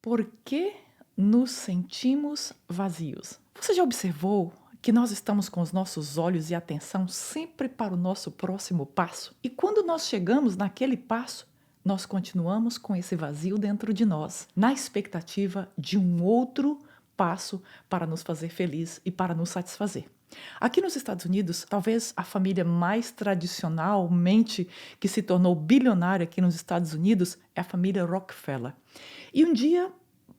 Por que nos sentimos vazios? Você já observou que nós estamos com os nossos olhos e atenção sempre para o nosso próximo passo? E quando nós chegamos naquele passo, nós continuamos com esse vazio dentro de nós, na expectativa de um outro passo para nos fazer feliz e para nos satisfazer. Aqui nos Estados Unidos, talvez a família mais tradicionalmente que se tornou bilionária aqui nos Estados Unidos é a família Rockefeller. E um dia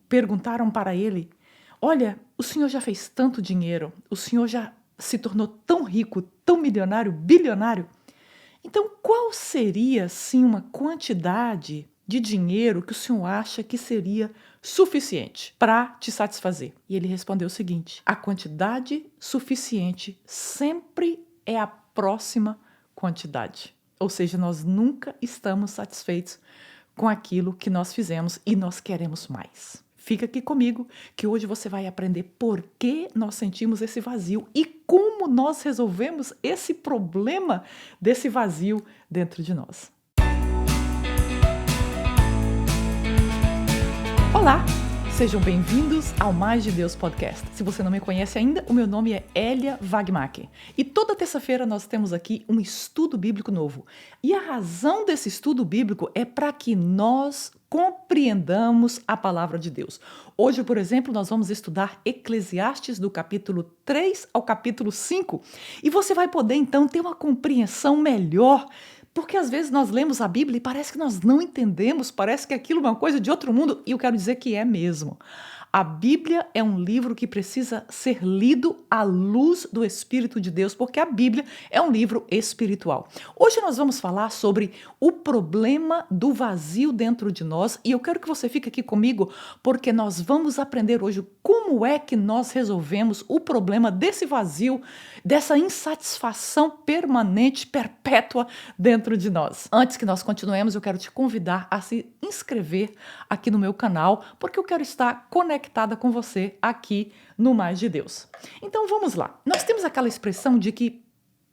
perguntaram para ele: olha, o senhor já fez tanto dinheiro, o senhor já se tornou tão rico, tão milionário, bilionário. Então, qual seria, sim, uma quantidade de dinheiro que o senhor acha que seria suficiente para te satisfazer? E ele respondeu o seguinte: a quantidade suficiente sempre é a próxima quantidade. Ou seja, nós nunca estamos satisfeitos com aquilo que nós fizemos e nós queremos mais. Fica aqui comigo que hoje você vai aprender por que nós sentimos esse vazio e como nós resolvemos esse problema desse vazio dentro de nós. Olá! Sejam bem-vindos ao Mais de Deus Podcast. Se você não me conhece ainda, o meu nome é Elia Wagmacher. E toda terça-feira nós temos aqui um estudo bíblico novo. E a razão desse estudo bíblico é para que nós compreendamos a palavra de Deus. Hoje, por exemplo, nós vamos estudar Eclesiastes do capítulo 3 ao capítulo 5. E você vai poder, então, ter uma compreensão melhor. Porque às vezes nós lemos a Bíblia e parece que nós não entendemos, parece que aquilo é uma coisa de outro mundo, e eu quero dizer que é mesmo. A Bíblia é um livro que precisa ser lido à luz do Espírito de Deus, porque a Bíblia é um livro espiritual. Hoje nós vamos falar sobre o problema do vazio dentro de nós, e eu quero que você fique aqui comigo, porque nós vamos aprender hoje como é que nós resolvemos o problema desse vazio, dessa insatisfação permanente, perpétua dentro de nós. Antes que nós continuemos, eu quero te convidar a se inscrever aqui no meu canal, porque eu quero estar conectada com você aqui no Mais de Deus. Então vamos lá. Nós temos aquela expressão de que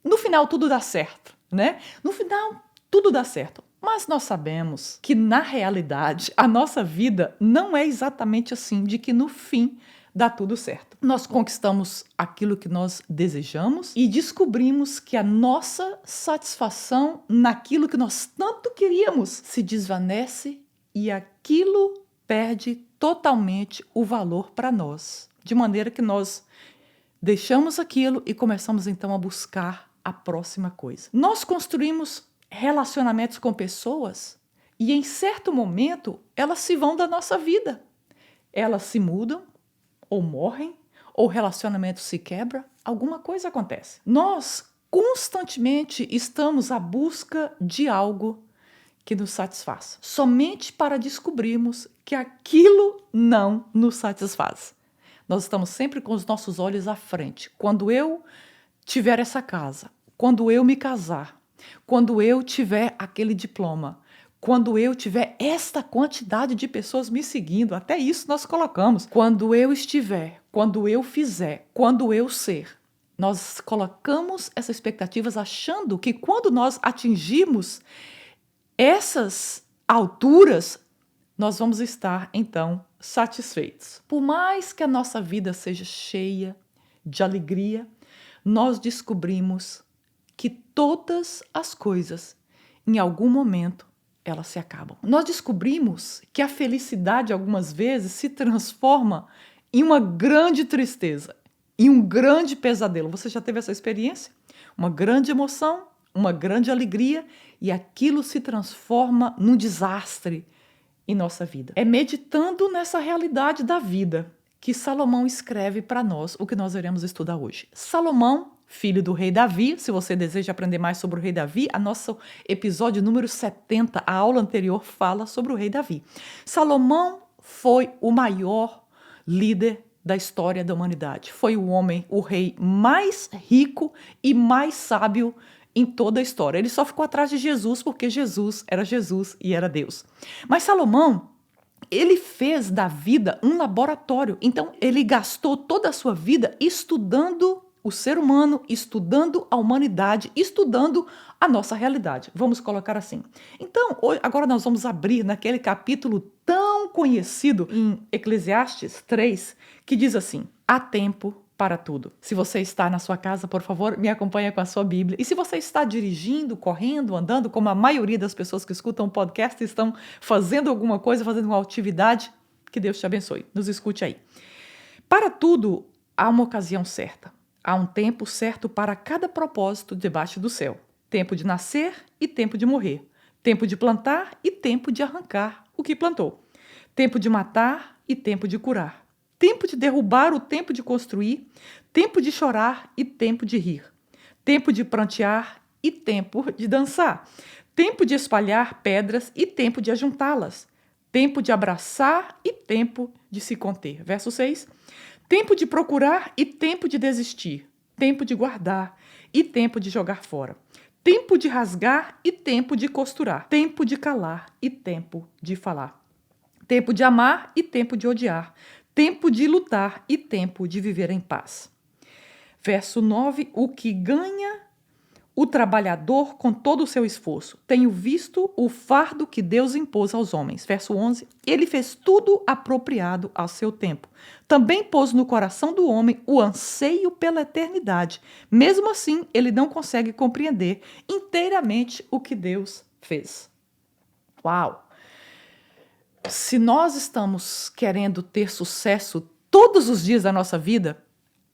no final tudo dá certo, né? No final tudo dá certo. Mas nós sabemos que na realidade a nossa vida não é exatamente assim, de que no fim dá tudo certo. Nós conquistamos aquilo que nós desejamos e descobrimos que a nossa satisfação naquilo que nós tanto queríamos se desvanece e aquilo perde totalmente o valor para nós. De maneira que nós deixamos aquilo e começamos então a buscar a próxima coisa. Nós construímos relacionamentos com pessoas e em certo momento elas se vão da nossa vida. Elas se mudam, ou morrem, ou o relacionamento se quebra, alguma coisa acontece. Nós constantemente estamos à busca de algo que nos satisfaz, somente para descobrirmos que aquilo não nos satisfaz. Nós estamos sempre com os nossos olhos à frente. Quando eu tiver essa casa, quando eu me casar, quando eu tiver aquele diploma, quando eu tiver esta quantidade de pessoas me seguindo, até isso nós colocamos. Quando eu estiver, quando eu fizer, quando eu ser. Nós colocamos essas expectativas achando que quando nós atingirmos essas alturas, nós vamos estar, então, satisfeitos. Por mais que a nossa vida seja cheia de alegria, nós descobrimos que todas as coisas, em algum momento, elas se acabam. Nós descobrimos que a felicidade, algumas vezes, se transforma em uma grande tristeza, em um grande pesadelo. Você já teve essa experiência? Uma grande emoção, uma grande alegria, e aquilo se transforma num desastre em nossa vida. É meditando nessa realidade da vida que Salomão escreve para nós o que nós iremos estudar hoje. Salomão, filho do rei Davi, se você deseja aprender mais sobre o rei Davi, a nosso episódio número 70, a aula anterior, fala sobre o rei Davi. Salomão foi o maior líder da história da humanidade. Foi o homem, o rei mais rico e mais sábio em toda a história. Ele só ficou atrás de Jesus porque Jesus e era Deus. Mas Salomão, ele fez da vida um laboratório. Então, ele gastou toda a sua vida estudando o ser humano, estudando a humanidade, estudando a nossa realidade. Vamos colocar assim. Então, agora nós vamos abrir naquele capítulo tão tão conhecido em Eclesiastes 3, que diz assim: há tempo para tudo. Se você está na sua casa, por favor, me acompanhe com a sua Bíblia. E se você está dirigindo, correndo, andando, como a maioria das pessoas que escutam o podcast estão fazendo alguma coisa, fazendo uma atividade, que Deus te abençoe. Nos escute aí. Para tudo, há uma ocasião certa. Há um tempo certo para cada propósito debaixo do céu. Tempo de nascer e tempo de morrer. Tempo de plantar e tempo de arrancar o que plantou. Tempo de matar e tempo de curar. Tempo de derrubar o tempo de construir. Tempo de chorar e tempo de rir. Tempo de prantear e tempo de dançar. Tempo de espalhar pedras e tempo de ajuntá-las. Tempo de abraçar e tempo de se conter. Verso 6. Tempo de procurar e tempo de desistir. Tempo de guardar e tempo de jogar fora. Tempo de rasgar e tempo de costurar. Tempo de calar e tempo de falar. Tempo de amar e tempo de odiar. Tempo de lutar e tempo de viver em paz. Verso 9. O que ganha o trabalhador com todo o seu esforço. Tenho visto o fardo que Deus impôs aos homens. Verso 11. Ele fez tudo apropriado ao seu tempo. Também pôs no coração do homem o anseio pela eternidade. Mesmo assim, ele não consegue compreender inteiramente o que Deus fez. Uau! Se nós estamos querendo ter sucesso todos os dias da nossa vida,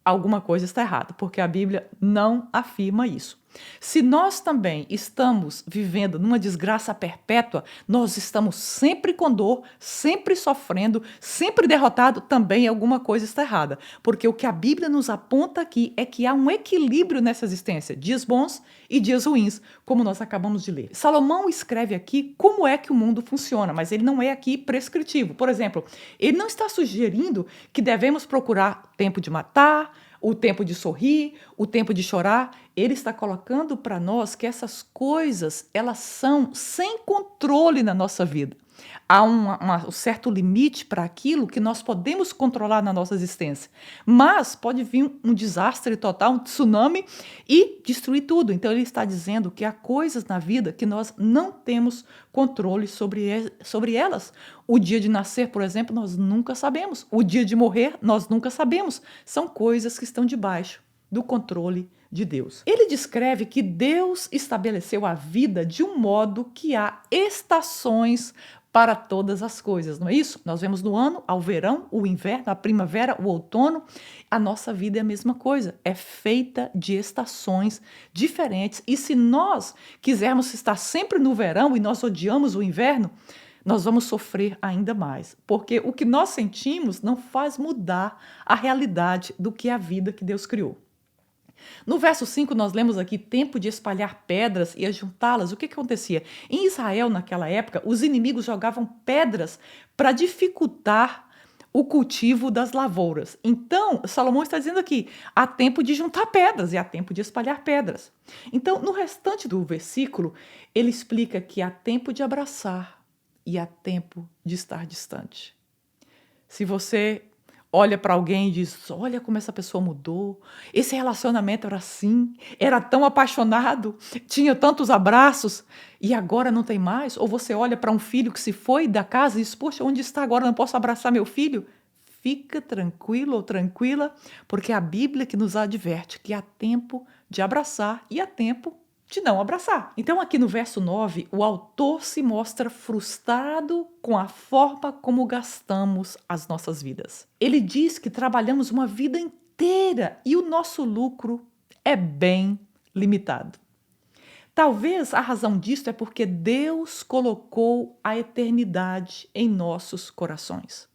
alguma coisa está errada, porque a Bíblia não afirma isso. Se nós também estamos vivendo numa desgraça perpétua, nós estamos sempre com dor, sempre sofrendo, sempre derrotado, também alguma coisa está errada. Porque o que a Bíblia nos aponta aqui é que há um equilíbrio nessa existência, dias bons e dias ruins, como nós acabamos de ler. Salomão escreve aqui como é que o mundo funciona, mas ele não é aqui prescritivo. Por exemplo, ele não está sugerindo que devemos procurar tempo de matar, o tempo de sorrir, o tempo de chorar. Ele está colocando para nós que essas coisas, elas são sem controle na nossa vida. Há um certo limite para aquilo que nós podemos controlar na nossa existência. Mas pode vir um desastre total, um tsunami e destruir tudo. Então ele está dizendo que há coisas na vida que nós não temos controle sobre elas. O dia de nascer, por exemplo, nós nunca sabemos. O dia de morrer, nós nunca sabemos. São coisas que estão debaixo do controle de Deus. Ele descreve que Deus estabeleceu a vida de um modo que há estações para todas as coisas, não é isso? Nós vemos no ano ao verão, o inverno, a primavera, o outono. A nossa vida é a mesma coisa, é feita de estações diferentes. E se nós quisermos estar sempre no verão e nós odiamos o inverno, nós vamos sofrer ainda mais, porque o que nós sentimos não faz mudar a realidade do que é a vida que Deus criou. No verso 5, nós lemos aqui tempo de espalhar pedras e ajuntá-las. O que acontecia? Em Israel, naquela época, os inimigos jogavam pedras para dificultar o cultivo das lavouras. Então, Salomão está dizendo aqui, há tempo de juntar pedras e há tempo de espalhar pedras. Então, no restante do versículo, ele explica que há tempo de abraçar e há tempo de estar distante. Se você olha para alguém e diz, olha como essa pessoa mudou, esse relacionamento era assim, era tão apaixonado, tinha tantos abraços e agora não tem mais. Ou você olha para um filho que se foi da casa e diz, poxa, onde está agora? Não posso abraçar meu filho? Fica tranquilo ou tranquila, porque é a Bíblia que nos adverte que há tempo de abraçar e há tempo de não abraçar. Então aqui no verso 9, o autor se mostra frustrado com a forma como gastamos as nossas vidas. Ele diz que trabalhamos uma vida inteira e o nosso lucro é bem limitado. Talvez a razão disso é porque Deus colocou a eternidade em nossos corações.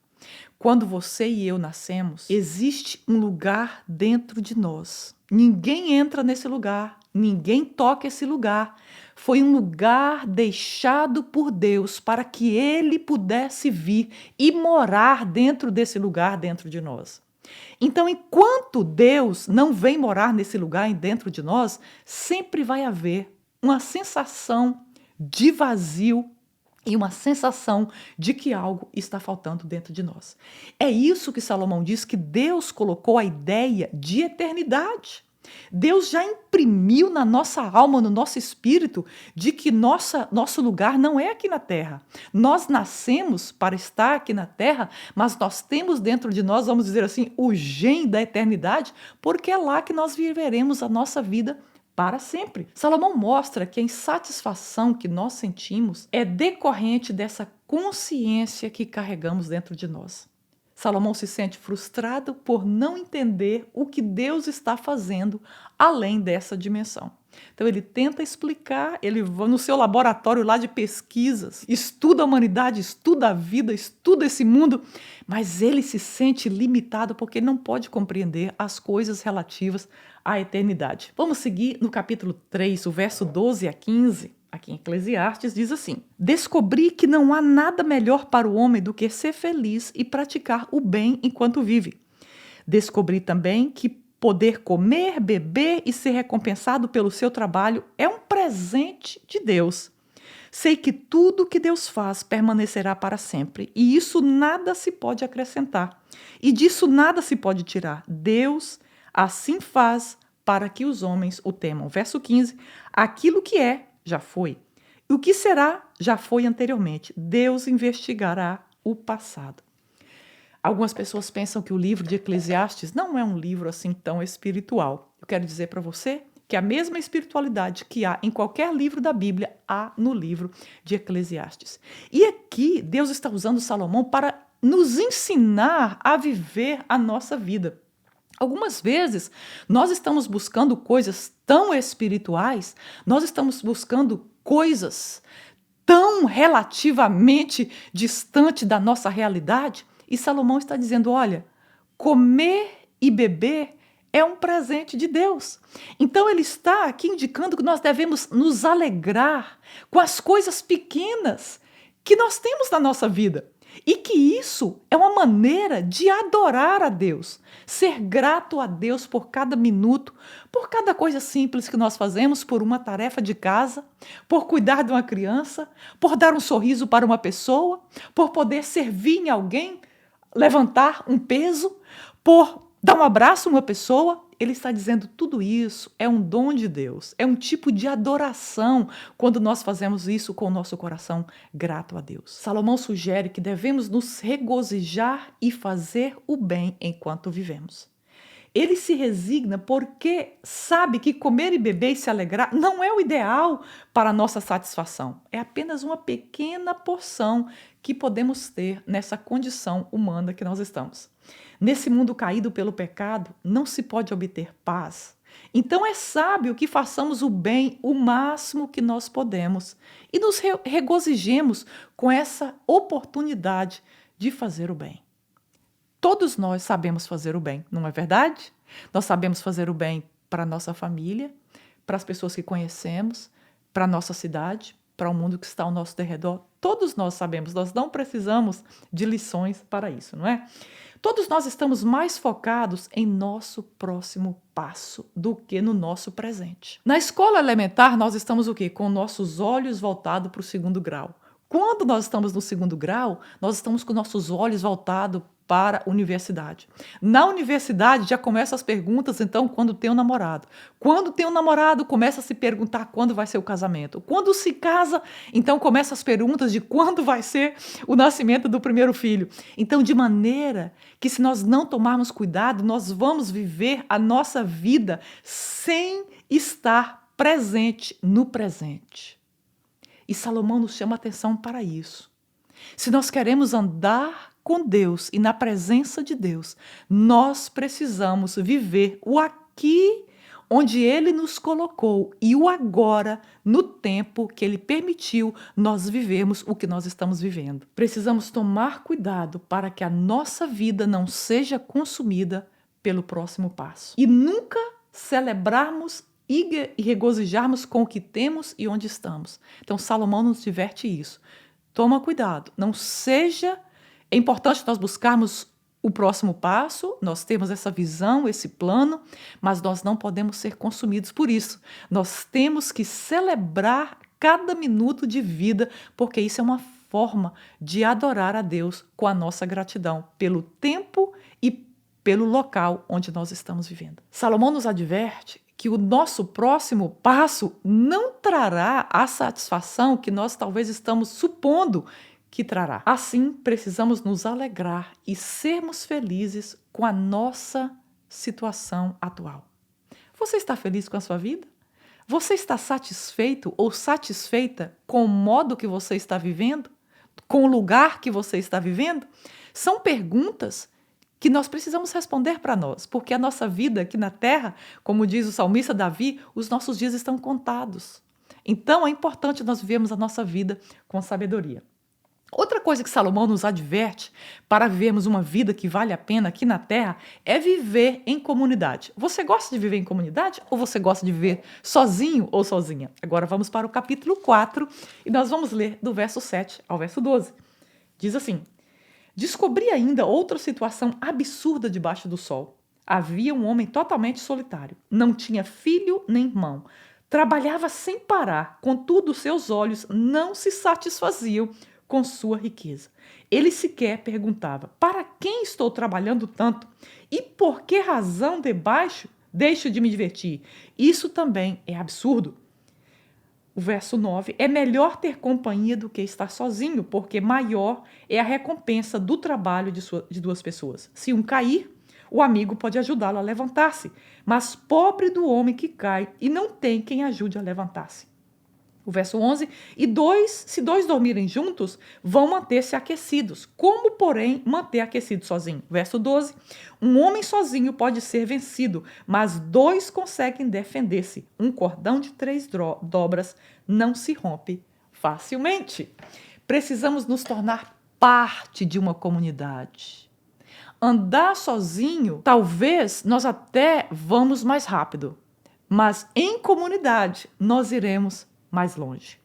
Quando você e eu nascemos, existe um lugar dentro de nós. Ninguém entra nesse lugar. Ninguém toca esse lugar. Foi um lugar deixado por Deus para que Ele pudesse vir e morar dentro desse lugar dentro de nós. Então, enquanto Deus não vem morar nesse lugar dentro de nós, sempre vai haver uma sensação de vazio e uma sensação de que algo está faltando dentro de nós. É isso que Salomão diz, que Deus colocou a ideia de eternidade. Deus já imprimiu na nossa alma, no nosso espírito, de que nosso lugar não é aqui na terra. Nós nascemos para estar aqui na terra, mas nós temos dentro de nós, vamos dizer assim, o gene da eternidade, porque é lá que nós viveremos a nossa vida para sempre. Salomão mostra que a insatisfação que nós sentimos é decorrente dessa consciência que carregamos dentro de nós. Salomão se sente frustrado por não entender o que Deus está fazendo além dessa dimensão. Então ele tenta explicar, ele vai no seu laboratório lá de pesquisas, estuda a humanidade, estuda a vida, estuda esse mundo, mas ele se sente limitado porque ele não pode compreender as coisas relativas à eternidade. Vamos seguir no capítulo 3, o verso 12 a 15. Aqui em Eclesiastes diz assim: descobri que não há nada melhor para o homem do que ser feliz e praticar o bem enquanto vive. Descobri também que poder comer, beber e ser recompensado pelo seu trabalho é um presente de Deus. Sei que tudo que Deus faz permanecerá para sempre, e isso nada se pode acrescentar, e disso nada se pode tirar. Deus assim faz para que os homens o temam. Verso 15: aquilo que é, já foi. E o que será, já foi anteriormente. Deus investigará o passado. Algumas pessoas pensam que o livro de Eclesiastes não é um livro assim tão espiritual. Eu quero dizer para você que a mesma espiritualidade que há em qualquer livro da Bíblia, há no livro de Eclesiastes. E aqui Deus está usando Salomão para nos ensinar a viver a nossa vida. Algumas vezes nós estamos buscando coisas tão espirituais, nós estamos buscando coisas tão relativamente distante da nossa realidade, e Salomão está dizendo, olha, comer e beber é um presente de Deus. Então ele está aqui indicando que nós devemos nos alegrar com as coisas pequenas que nós temos na nossa vida. E que isso é uma maneira de adorar a Deus, ser grato a Deus por cada minuto, por cada coisa simples que nós fazemos, por uma tarefa de casa, por cuidar de uma criança, por dar um sorriso para uma pessoa, por poder servir em alguém, levantar um peso, por dar um abraço a uma pessoa. Ele está dizendo tudo isso é um dom de Deus, é um tipo de adoração quando nós fazemos isso com o nosso coração grato a Deus. Salomão sugere que devemos nos regozijar e fazer o bem enquanto vivemos. Ele se resigna porque sabe que comer e beber e se alegrar não é o ideal para a nossa satisfação. É apenas uma pequena porção que podemos ter nessa condição humana que nós estamos. Nesse mundo caído pelo pecado, não se pode obter paz. Então é sábio que façamos o bem o máximo que nós podemos e nos regozijemos com essa oportunidade de fazer o bem. Todos nós sabemos fazer o bem, não é verdade? Nós sabemos fazer o bem para a nossa família, para as pessoas que conhecemos, para a nossa cidade, para o mundo que está ao nosso derredor. Todos nós sabemos, nós não precisamos de lições para isso, não é? Todos nós estamos mais focados em nosso próximo passo do que no nosso presente. Na escola elementar, nós estamos o quê? Com nossos olhos voltados para o segundo grau. Quando nós estamos no segundo grau, nós estamos com nossos olhos voltados para a universidade. Na universidade já começam as perguntas, então, quando tem um namorado. Quando tem um namorado, começa a se perguntar quando vai ser o casamento. Quando se casa, então começam as perguntas de quando vai ser o nascimento do primeiro filho. Então, de maneira que se nós não tomarmos cuidado, nós vamos viver a nossa vida sem estar presente no presente. E Salomão nos chama a atenção para isso. Se nós queremos andar com Deus e na presença de Deus, nós precisamos viver o aqui onde Ele nos colocou e o agora no tempo que Ele permitiu nós vivermos o que nós estamos vivendo. Precisamos tomar cuidado para que a nossa vida não seja consumida pelo próximo passo. E nunca celebrarmos e regozijarmos com o que temos e onde estamos. Então Salomão nos diverte isso. Toma cuidado, não seja... É importante nós buscarmos o próximo passo, nós temos essa visão, esse plano, mas nós não podemos ser consumidos por isso. Nós temos que celebrar cada minuto de vida, porque isso é uma forma de adorar a Deus com a nossa gratidão pelo tempo e pelo local onde nós estamos vivendo. Salomão nos adverte que o nosso próximo passo não trará a satisfação que nós talvez estamos supondo que trará. Assim, precisamos nos alegrar e sermos felizes com a nossa situação atual. Você está feliz com a sua vida? Você está satisfeito ou satisfeita com o modo que você está vivendo? Com o lugar que você está vivendo? São perguntas que nós precisamos responder para nós, porque a nossa vida aqui na terra, como diz o salmista Davi, os nossos dias estão contados. Então é importante nós vivermos a nossa vida com sabedoria. Outra coisa que Salomão nos adverte para vivermos uma vida que vale a pena aqui na terra é viver em comunidade. Você gosta de viver em comunidade ou você gosta de viver sozinho ou sozinha? Agora vamos para o capítulo 4 e nós vamos ler do verso 7 ao verso 12. Diz assim: descobri ainda outra situação absurda debaixo do sol. Havia um homem totalmente solitário. Não tinha filho nem irmão. Trabalhava sem parar, contudo seus olhos não se satisfaziam com sua riqueza. Ele sequer perguntava: para quem estou trabalhando tanto? E por que razão deixo de me divertir? Isso também é absurdo. O verso 9, é melhor ter companhia do que estar sozinho, porque maior é a recompensa do trabalho de duas pessoas. Se um cair, o amigo pode ajudá-lo a levantar-se, mas pobre do homem que cai e não tem quem ajude a levantar-se. O verso 11, se dois dormirem juntos, vão manter-se aquecidos. Como, porém, manter aquecido sozinho? Verso 12, um homem sozinho pode ser vencido, mas dois conseguem defender-se. Um cordão de 3 dobras não se rompe facilmente. Precisamos nos tornar parte de uma comunidade. Andar sozinho, talvez nós até vamos mais rápido, mas em comunidade nós iremos mais longe.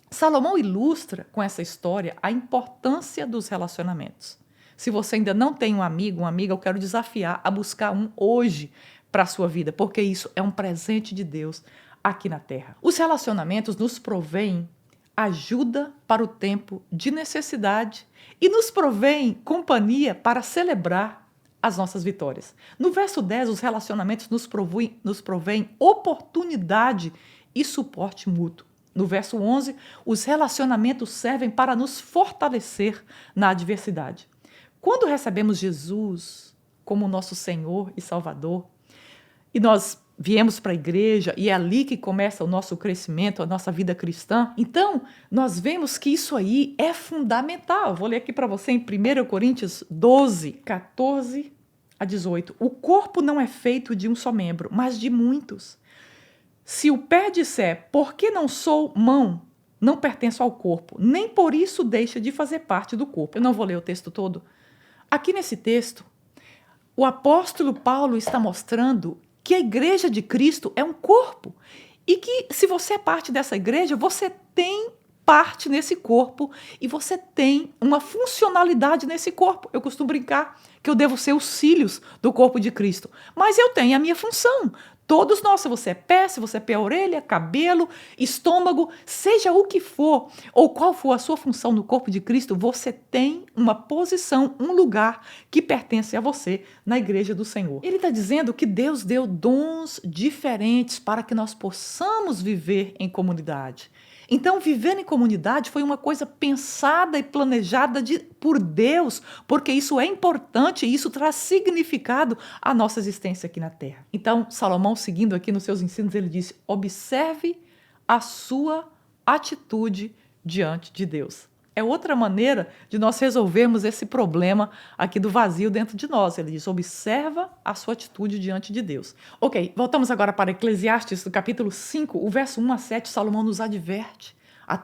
Salomão ilustra com essa história a importância dos relacionamentos. Se você ainda não tem um amigo, uma amiga, eu quero desafiar a buscar um hoje para a sua vida, porque isso é um presente de Deus aqui na terra. Os relacionamentos nos provêm ajuda para o tempo de necessidade e nos provêm companhia para celebrar as nossas vitórias. No verso 10, os relacionamentos nos provêm oportunidade e suporte mútuo. No verso 11, os relacionamentos servem para nos fortalecer na adversidade. Quando recebemos Jesus como nosso Senhor e Salvador, e nós viemos para a igreja, e é ali que começa o nosso crescimento, a nossa vida cristã, então nós vemos que isso aí é fundamental. Vou ler aqui para você em 1 Coríntios 12, 14 a 18. O corpo não é feito de um só membro, mas de muitos. Se o pé disser, por que não sou mão, não pertenço ao corpo, nem por isso deixa de fazer parte do corpo. Eu não vou ler o texto todo. Aqui nesse texto, o apóstolo Paulo está mostrando que a igreja de Cristo é um corpo e que se você é parte dessa igreja, você tem parte nesse corpo e você tem uma funcionalidade nesse corpo. Eu costumo brincar que eu devo ser os cílios do corpo de Cristo, mas eu tenho a minha função. Todos nós, se você é pé, se você é pé, orelha, cabelo, estômago, seja o que for, ou qual for a sua função no corpo de Cristo, você tem uma posição, um lugar que pertence a você na igreja do Senhor. Ele está dizendo que Deus deu dons diferentes para que nós possamos viver em comunidade. Então, viver em comunidade foi uma coisa pensada e planejada por Deus, porque isso é importante e isso traz significado à nossa existência aqui na Terra. Então, Salomão, seguindo aqui nos seus ensinos, ele diz: observe a sua atitude diante de Deus. É outra maneira de nós resolvermos esse problema aqui do vazio dentro de nós. Ele diz: observa a sua atitude diante de Deus. Ok, voltamos agora para Eclesiastes, no capítulo 5, o verso 1 a 7, Salomão nos adverte a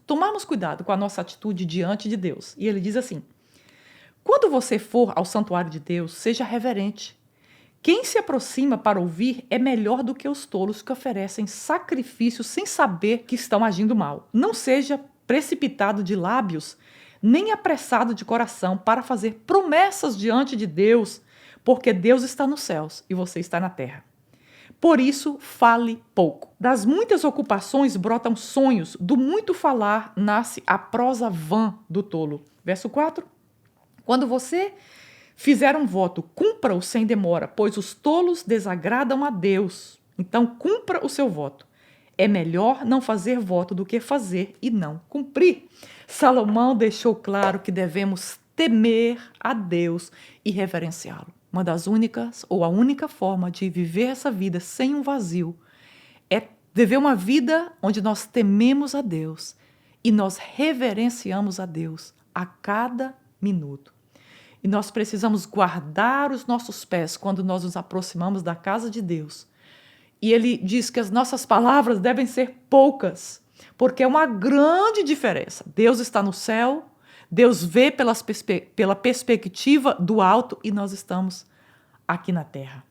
tomarmos cuidado com a nossa atitude diante de Deus. E ele diz assim: quando você for ao santuário de Deus, seja reverente. Quem se aproxima para ouvir é melhor do que os tolos que oferecem sacrifícios sem saber que estão agindo mal. Não seja precipitado de lábios, nem apressado de coração para fazer promessas diante de Deus, porque Deus está nos céus e você está na terra. Por isso, fale pouco. Das muitas ocupações brotam sonhos, do muito falar nasce a prosa vã do tolo. Verso 4. Quando você fizer um voto, cumpra-o sem demora, pois os tolos desagradam a Deus. Então, cumpra o seu voto. É melhor não fazer voto do que fazer e não cumprir. Salomão deixou claro que devemos temer a Deus e reverenciá-lo. Uma das únicas, ou a única forma de viver essa vida sem um vazio é viver uma vida onde nós tememos a Deus e nós reverenciamos a Deus a cada minuto. E nós precisamos guardar os nossos pés quando nós nos aproximamos da casa de Deus. E ele diz que as nossas palavras devem ser poucas, porque é uma grande diferença. Deus está no céu, Deus vê pela perspectiva do alto e nós estamos aqui na terra.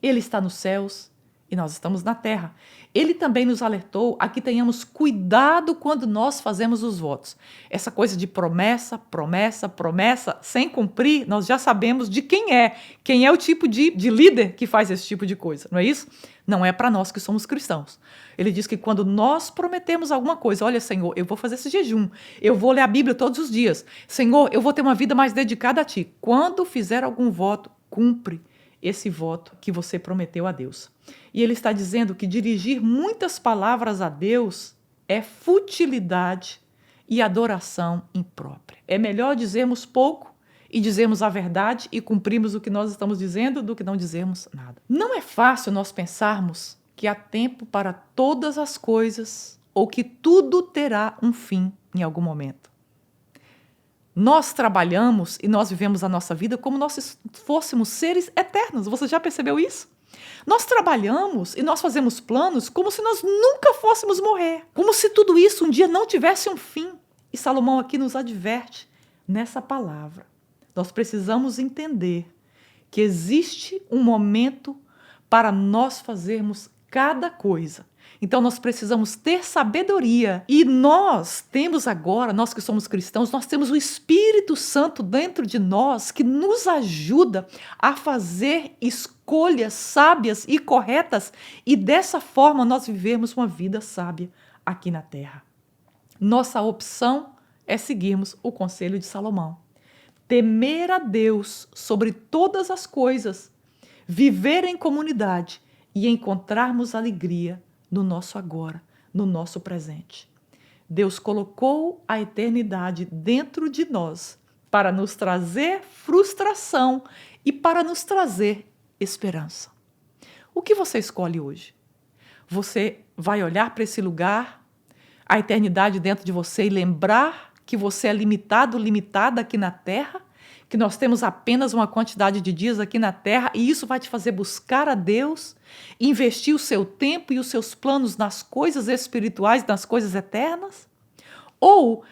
Ele está nos céus e nós estamos na terra. Ele também nos alertou a que tenhamos cuidado quando nós fazemos os votos. Essa coisa de promessa, promessa, promessa, sem cumprir, nós já sabemos de quem é. Quem é o tipo de líder que faz esse tipo de coisa, não é isso? Não é para nós que somos cristãos. Ele diz que quando nós prometemos alguma coisa, olha, Senhor, eu vou fazer esse jejum, eu vou ler a Bíblia todos os dias, Senhor, eu vou ter uma vida mais dedicada a Ti. Quando fizer algum voto, cumpre esse voto que você prometeu a Deus. E ele está dizendo que dirigir muitas palavras a Deus é futilidade e adoração imprópria. É melhor dizermos pouco e dizermos a verdade e cumprirmos o que nós estamos dizendo do que não dizermos nada. Não é fácil nós pensarmos que há tempo para todas as coisas ou que tudo terá um fim em algum momento. Nós trabalhamos e nós vivemos a nossa vida como nós fôssemos seres eternos. Você já percebeu isso? Nós trabalhamos e nós fazemos planos como se nós nunca fôssemos morrer. Como se tudo isso um dia não tivesse um fim. E Salomão aqui nos adverte nessa palavra. Nós precisamos entender que existe um momento para nós fazermos cada coisa. Então nós precisamos ter sabedoria e nós temos agora, nós que somos cristãos, nós temos o Espírito Santo dentro de nós que nos ajuda a fazer escolhas sábias e corretas e dessa forma nós vivemos uma vida sábia aqui na terra. Nossa opção é seguirmos o conselho de Salomão. Temer a Deus sobre todas as coisas, viver em comunidade e encontrarmos alegria no nosso agora, no nosso presente. Deus colocou a eternidade dentro de nós para nos trazer frustração e para nos trazer esperança. O que você escolhe hoje? Você vai olhar para esse lugar, a eternidade dentro de você e lembrar que você é limitado, limitada aqui na terra, que nós temos apenas uma quantidade de dias aqui na terra e isso vai te fazer buscar a Deus, investir o seu tempo e os seus planos nas coisas espirituais, nas coisas eternas? Ou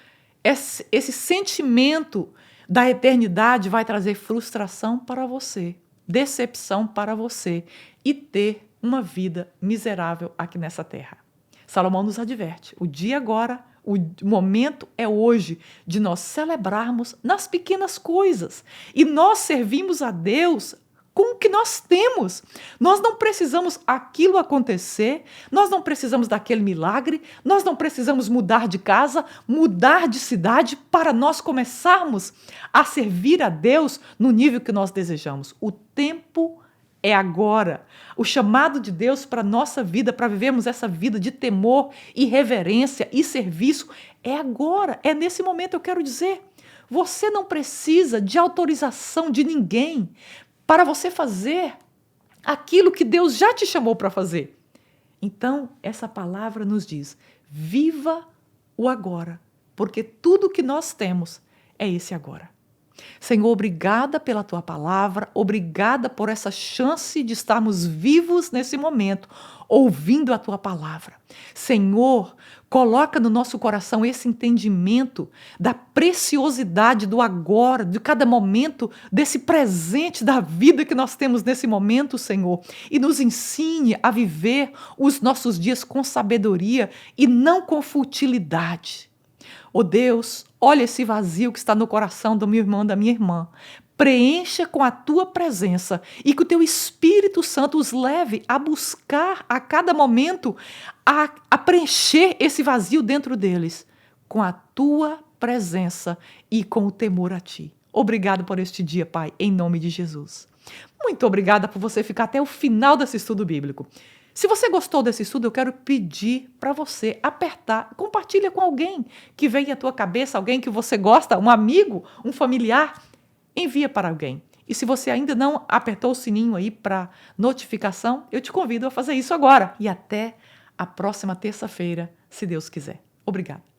esse sentimento da eternidade vai trazer frustração para você, decepção para você e ter uma vida miserável aqui nessa terra? Salomão nos adverte, o dia agora, o momento é hoje de nós celebrarmos nas pequenas coisas e nós servimos a Deus com o que nós temos. Nós não precisamos aquilo acontecer, nós não precisamos daquele milagre, nós não precisamos mudar de casa, mudar de cidade para nós começarmos a servir a Deus no nível que nós desejamos. O tempo é agora. O chamado de Deus para a nossa vida, para vivermos essa vida de temor e reverência e serviço, é agora, é nesse momento. Eu quero dizer, você não precisa de autorização de ninguém para você fazer aquilo que Deus já te chamou para fazer. Então, essa palavra nos diz, viva o agora, porque tudo que nós temos é esse agora. Senhor, obrigada pela Tua palavra, obrigada por essa chance de estarmos vivos nesse momento, ouvindo a Tua palavra. Senhor, coloca no nosso coração esse entendimento da preciosidade do agora, de cada momento, desse presente da vida que nós temos nesse momento, Senhor, e nos ensine a viver os nossos dias com sabedoria e não com futilidade. Oh Deus, olha esse vazio que está no coração do meu irmão, da minha irmã. Preencha com a Tua presença e que o Teu Espírito Santo os leve a buscar a cada momento, a preencher esse vazio dentro deles com a Tua presença e com o temor a Ti. Obrigado por este dia, Pai, em nome de Jesus. Muito obrigada por você ficar até o final desse estudo bíblico. Se você gostou desse estudo, eu quero pedir para você apertar, compartilha com alguém que vem à tua cabeça, alguém que você gosta, um amigo, um familiar, envia para alguém. E se você ainda não apertou o sininho aí para notificação, eu te convido a fazer isso agora. E até a próxima terça-feira, se Deus quiser. Obrigada.